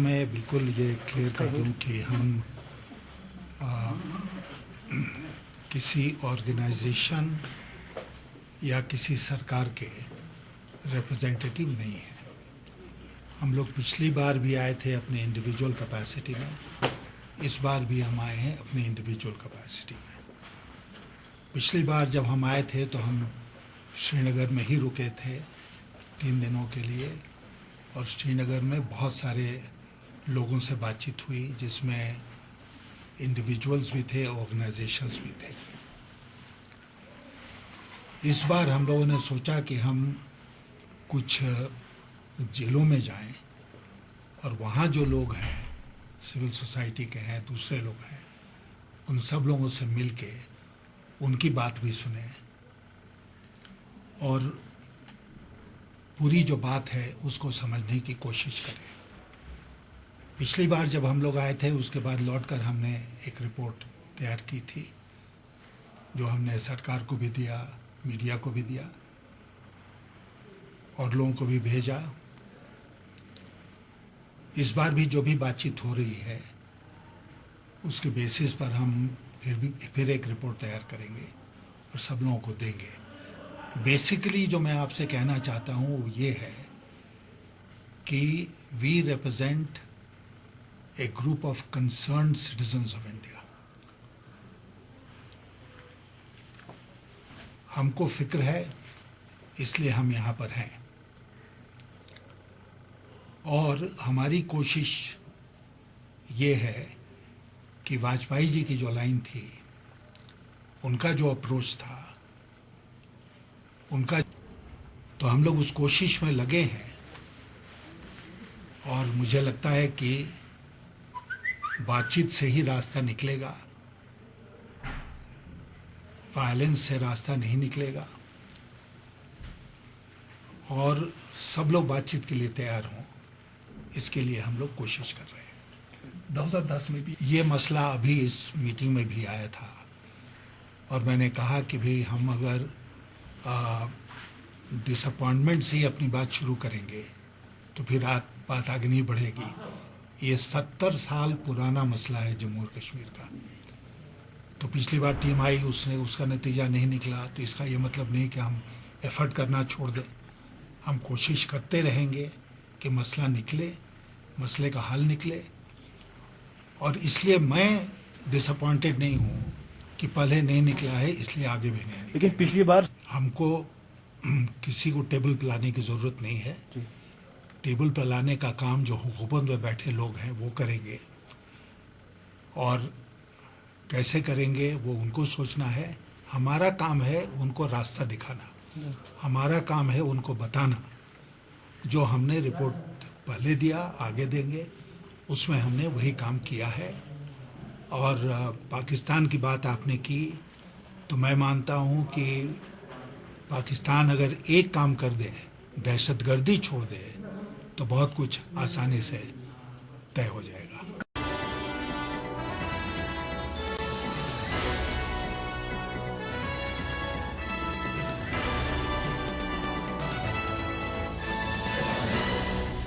मैं बिल्कुल ये क्लियर कर दूं कि हम किसी ऑर्गेनाइजेशन या किसी सरकार के रिप्रेजेंटेटिव नहीं हैं। हम लोग पिछली बार भी आए थे अपने इंडिविजुअल कैपेसिटी में, इस बार भी हम आए हैं अपने इंडिविजुअल कैपेसिटी में। पिछली बार जब हम आए थे तो हम श्रीनगर में ही रुके थे 3 दिनों के लिए, और श्रीनगर में बहुत सारे लोगों से बातचीत हुई जिसमें इंडिविजुअल्स भी थे, ऑर्गेनाइजेशंस भी थे। इस बार हम लोगों ने सोचा कि हम कुछ जिलों में जाएं और वहाँ जो लोग हैं, सिविल सोसाइटी के हैं, दूसरे लोग हैं, उन सब लोगों से मिल के उनकी बात भी सुने और पूरी जो बात है उसको समझने की कोशिश करें। पिछली बार जब हम लोग आए थे उसके बाद लौटकर हमने एक रिपोर्ट तैयार की थी जो हमने सरकार को भी दिया, मीडिया को भी दिया और लोगों को भी भेजा। इस बार भी जो भी बातचीत हो रही है उसके बेसिस पर हम फिर एक रिपोर्ट तैयार करेंगे और सब लोगों को देंगे। बेसिकली जो मैं आपसे कहना चाहता हूं वो ये है कि we represent a group of concerned citizens of India. हमको फिक्र है, इसलिए हम यहां पर हैं और हमारी कोशिश ये है कि वाजपेयी जी की जो लाइन थी, उनका जो अप्रोच था, उनका तो हम लोग उस कोशिश में लगे हैं और मुझे लगता है कि बातचीत से ही रास्ता निकलेगा, वायलेंस से रास्ता नहीं निकलेगा और सब लोग बातचीत के लिए तैयार हों, इसके लिए हम लोग कोशिश कर रहे हैं। 2010 में भी ये मसला अभी इस मीटिंग में भी आया था और मैंने कहा कि भाई हम अगर डिसअपॉइंटमेंट से ही अपनी बात शुरू करेंगे तो फिर बात आगे नहीं बढ़ेगी। ये 70 साल पुराना मसला है जम्मू और कश्मीर का। तो पिछली बार टीम आई, उसका नतीजा नहीं निकला, तो इसका ये मतलब नहीं कि हम एफर्ट करना छोड़ दें। हम कोशिश करते रहेंगे कि मसला निकले, मसले का हल निकले और इसलिए मैं डिसअपॉइंटेड नहीं हूँ कि पहले नहीं निकला है इसलिए आगे भी नहीं। लेकिन पिछली बार हमको किसी को टेबल पे लाने की जरूरत नहीं है। टेबल पे लाने का काम जो हुकूमत में बैठे लोग हैं वो करेंगे और कैसे करेंगे वो उनको सोचना है। हमारा काम है उनको रास्ता दिखाना, हमारा काम है उनको बताना। जो हमने रिपोर्ट पहले दिया, आगे देंगे, उसमें हमने वही काम किया है। और पाकिस्तान की बात आपने की तो मैं मानता हूं कि पाकिस्तान अगर एक काम कर दे, दहशतगर्दी छोड़ दे, तो बहुत कुछ आसानी से तय हो जाएगा।